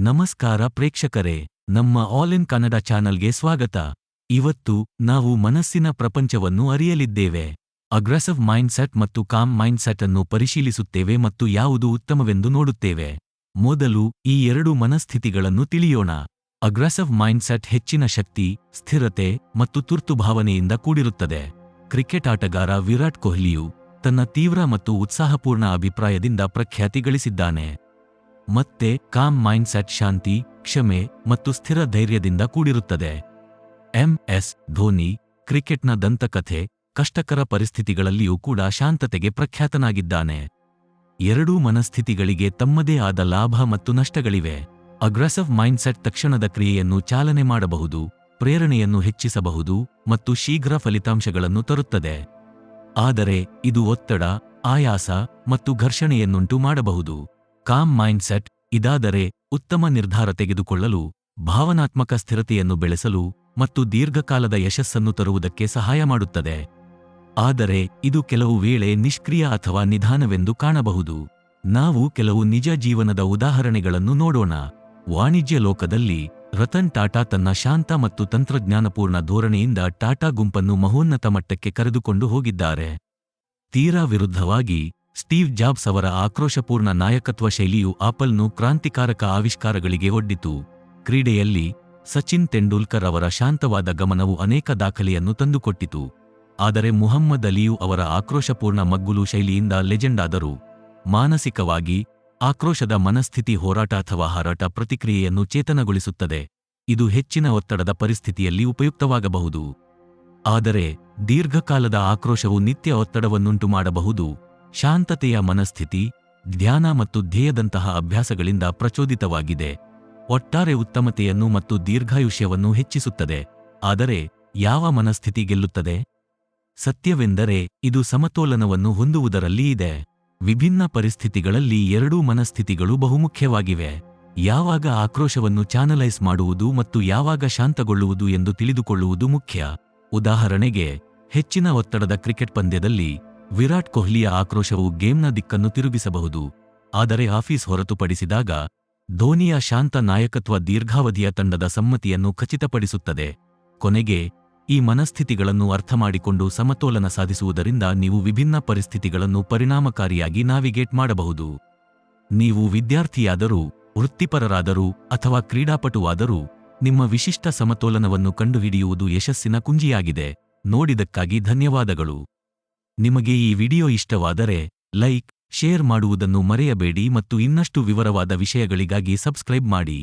ನಮಸ್ಕಾರ ಪ್ರೇಕ್ಷಕರೇ, ನಮ್ಮ all in Kannada ಚಾನಲ್ಗೆ ಸ್ವಾಗತ. ಇವತ್ತು ನಾವು ಮನಸ್ಸಿನ ಪ್ರಪಂಚವನ್ನು ಅರಿಯಲಿದ್ದೇವೆ. ಅಗ್ರೆಸಿವ್ ಮೈಂಡ್ಸೆಟ್ ಮತ್ತು ಕಾಮ್ ಮೈಂಡ್ಸೆಟ್ ಅನ್ನು ಪರಿಶೀಲಿಸುತ್ತೇವೆ ಮತ್ತು ಯಾವುದು ಉತ್ತಮವೆಂದು ನೋಡುತ್ತೇವೆ. ಮೊದಲು ಈ ಎರಡು ಮನಸ್ಥಿತಿಗಳನ್ನು ತಿಳಿಯೋಣ. ಅಗ್ರೆಸಿವ್ ಮೈಂಡ್ಸೆಟ್ ಹೆಚ್ಚಿನ ಶಕ್ತಿ, ಸ್ಥಿರತೆ ಮತ್ತು ತುರ್ತು ಭಾವನೆಯಿಂದ ಕೂಡಿರುತ್ತದೆ. ಕ್ರಿಕೆಟ್ ಆಟಗಾರ ವಿರಾಟ್ ಕೊಹ್ಲಿಯು ತನ್ನ ತೀವ್ರ ಮತ್ತು ಉತ್ಸಾಹಪೂರ್ಣ ಅಭಿಪ್ರಾಯದಿಂದ ಪ್ರಖ್ಯಾತಿ ಗಳಿಸಿದ್ದಾನೆ. ಮತ್ತೆ ಕಾಮ್ ಮೈಂಡ್ಸೆಟ್ ಶಾಂತಿ, ಕ್ಷಮೆ ಮತ್ತು ಸ್ಥಿರ ಧೈರ್ಯದಿಂದ ಕೂಡಿರುತ್ತದೆ. ಎಂ.ಎಸ್. ಧೋನಿ ಕ್ರಿಕೆಟ್ನ ದಂತಕಥೆ, ಕಷ್ಟಕರ ಪರಿಸ್ಥಿತಿಗಳಲ್ಲಿಯೂ ಕೂಡ ಶಾಂತತೆಗೆ ಪ್ರಖ್ಯಾತನಾಗಿದ್ದಾನೆ. ಎರಡೂ ಮನಸ್ಥಿತಿಗಳಿಗೆ ತಮ್ಮದೇ ಆದ ಲಾಭ ಮತ್ತು ನಷ್ಟಗಳಿವೆ. ಅಗ್ರೆಸಿವ್ ಮೈಂಡ್ಸೆಟ್ ತಕ್ಷಣದ ಕ್ರಿಯೆಯನ್ನು ಚಾಲನೆ ಮಾಡಬಹುದು, ಪ್ರೇರಣೆಯನ್ನು ಹೆಚ್ಚಿಸಬಹುದು ಮತ್ತು ಶೀಘ್ರ ಫಲಿತಾಂಶಗಳನ್ನು ತರುತ್ತದೆ. ಆದರೆ ಇದು ಒತ್ತಡ, ಆಯಾಸ ಮತ್ತು ಘರ್ಷಣೆಯನ್ನುಂಟು ಮಾಡಬಹುದು. ಕಾಮ್ ಮೈಂಡ್ಸೆಟ್ ಇದಾದರೆ ಉತ್ತಮ ನಿರ್ಧಾರ ತೆಗೆದುಕೊಳ್ಳಲು, ಭಾವನಾತ್ಮಕ ಸ್ಥಿರತೆಯನ್ನು ಬೆಳೆಸಲು ಮತ್ತು ದೀರ್ಘಕಾಲದ ಯಶಸ್ಸನ್ನು ತರುವುದಕ್ಕೆ ಸಹಾಯ ಮಾಡುತ್ತದೆ. ಆದರೆ ಇದು ಕೆಲವು ವೇಳೆ ನಿಷ್ಕ್ರಿಯ ಅಥವಾ ನಿಧಾನವೆಂದು ಕಾಣಬಹುದು. ನಾವು ಕೆಲವು ನಿಜ ಜೀವನದ ಉದಾಹರಣೆಗಳನ್ನು ನೋಡೋಣ. ವಾಣಿಜ್ಯ ಲೋಕದಲ್ಲಿ ರತನ್ ಟಾಟಾ ತನ್ನ ಶಾಂತ ಮತ್ತು ತಂತ್ರಜ್ಞಾನಪೂರ್ಣ ಧೋರಣೆಯಿಂದ ಟಾಟಾ ಗುಂಪನ್ನು ಮಹೋನ್ನತ ಮಟ್ಟಕ್ಕೆ ಕರೆದುಕೊಂಡು ಹೋಗಿದ್ದಾರೆ. ತೀರಾ ವಿರುದ್ಧವಾಗಿ ಸ್ಟೀವ್ ಜಾಬ್ಸ್ ಅವರ ಆಕ್ರೋಶಪೂರ್ಣ ನಾಯಕತ್ವ ಶೈಲಿಯು ಆಪಲ್ನು ಕ್ರಾಂತಿಕಾರಕ ಆವಿಷ್ಕಾರಗಳಿಗೆ ಒಡ್ಡಿತು. ಕ್ರೀಡೆಯಲ್ಲಿ ಸಚಿನ್ ತೆಂಡೂಲ್ಕರ್ ಅವರ ಶಾಂತವಾದ ಗಮನವು ಅನೇಕ ದಾಖಲೆಯನ್ನು ತಂದುಕೊಟ್ಟಿತು. ಆದರೆ ಮುಹಮ್ಮದ್ ಅಲಿಯು ಅವರ ಆಕ್ರೋಶಪೂರ್ಣ ಮಗ್ಗುಲು ಶೈಲಿಯಿಂದ ಲೆಜೆಂಡ್ ಆದರು. ಮಾನಸಿಕವಾಗಿ, ಆಕ್ರೋಶದ ಮನಸ್ಥಿತಿ ಹೋರಾಟ ಅಥವಾ ಹಾರಾಟ ಪ್ರತಿಕ್ರಿಯೆಯನ್ನು ಚೇತನಗೊಳಿಸುತ್ತದೆ. ಇದು ಹೆಚ್ಚಿನ ಒತ್ತಡದ ಪರಿಸ್ಥಿತಿಯಲ್ಲಿ ಉಪಯುಕ್ತವಾಗಬಹುದು. ಆದರೆ ದೀರ್ಘಕಾಲದ ಆಕ್ರೋಶವು ನಿತ್ಯ ಒತ್ತಡವನ್ನುಂಟು ಮಾಡಬಹುದು. ಶಾಂತತೆಯ ಮನಸ್ಥಿತಿ, ಧ್ಯಾನ ಮತ್ತು ಧ್ಯೇಯದಂತಹ ಅಭ್ಯಾಸಗಳಿಂದ ಪ್ರಚೋದಿತವಾಗಿದೆ. ಒಟ್ಟಾರೆ ಉತ್ತಮತೆಯನ್ನು ಮತ್ತು ದೀರ್ಘಾಯುಷ್ಯವನ್ನು ಹೆಚ್ಚಿಸುತ್ತದೆ. ಆದರೆ ಯಾವ ಮನಸ್ಥಿತಿ ಗೆಲ್ಲುತ್ತದೆ? ಸತ್ಯವೆಂದರೆ ಇದು ಸಮತೋಲನವನ್ನು ಹೊಂದುವುದರಲ್ಲಿ ಇದೆ. ವಿಭಿನ್ನ ಪರಿಸ್ಥಿತಿಗಳಲ್ಲಿ ಎರಡೂ ಮನಸ್ಥಿತಿಗಳು ಬಹುಮುಖ್ಯವಾಗಿವೆ. ಯಾವಾಗ ಆಕ್ರೋಶವನ್ನು ಚಾನಲೈಸ್ ಮಾಡುವುದು ಮತ್ತು ಯಾವಾಗ ಶಾಂತಗೊಳ್ಳುವುದು ಎಂದು ತಿಳಿದುಕೊಳ್ಳುವುದು ಮುಖ್ಯ. ಉದಾಹರಣೆಗೆ, ಹೆಚ್ಚಿನ ಒತ್ತಡದ ಕ್ರಿಕೆಟ್ ಪಂದ್ಯದಲ್ಲಿ ವಿರಾಟ್ ಕೊಹ್ಲಿಯ ಆಕ್ರೋಶವು ಗೇಮ್ನ ದಿಕ್ಕನ್ನು ತಿರುಗಿಸಬಹುದು. ಆದರೆ ಆಫೀಸ್ ಹೊರತುಪಡಿಸಿದಾಗ ಧೋನಿಯ ಶಾಂತ ನಾಯಕತ್ವ ದೀರ್ಘಾವಧಿಯ ತಂಡದ ಸಮ್ಮತಿಯನ್ನು ಖಚಿತಪಡಿಸುತ್ತದೆ. ಕೊನೆಗೆ, ಈ ಮನಸ್ಥಿತಿಗಳನ್ನು ಅರ್ಥಮಾಡಿಕೊಂಡು ಸಮತೋಲನ ಸಾಧಿಸುವುದರಿಂದ ನೀವು ವಿಭಿನ್ನ ಪರಿಸ್ಥಿತಿಗಳನ್ನು ಪರಿಣಾಮಕಾರಿಯಾಗಿ ನ್ಯಾವಿಗೇಟ್ ಮಾಡಬಹುದು. ನೀವು ವಿದ್ಯಾರ್ಥಿಯಾದರೂ, ವೃತ್ತಿಪರರಾದರೂ ಅಥವಾ ಕ್ರೀಡಾಪಟುವಾದರೂ ನಿಮ್ಮ ವಿಶಿಷ್ಟ ಸಮತೋಲನವನ್ನು ಕಂಡುಹಿಡಿಯುವುದು ಯಶಸ್ಸಿನ ಕುಂಜಿಯಾಗಿದೆ. ನೋಡಿದಕ್ಕಾಗಿ ಧನ್ಯವಾದಗಳು. ನಿಮಗೆ ಈ ವಿಡಿಯೋ ಇಷ್ಟವಾದರೆ ಲೈಕ್, ಶೇರ್ ಮಾಡುವುದನ್ನು ಮರೆಯಬೇಡಿ ಮತ್ತು ಇನ್ನಷ್ಟು ವಿವರವಾದ ವಿಷಯಗಳಿಗಾಗಿ ಸಬ್ಸ್ಕ್ರೈಬ್ ಮಾಡಿ.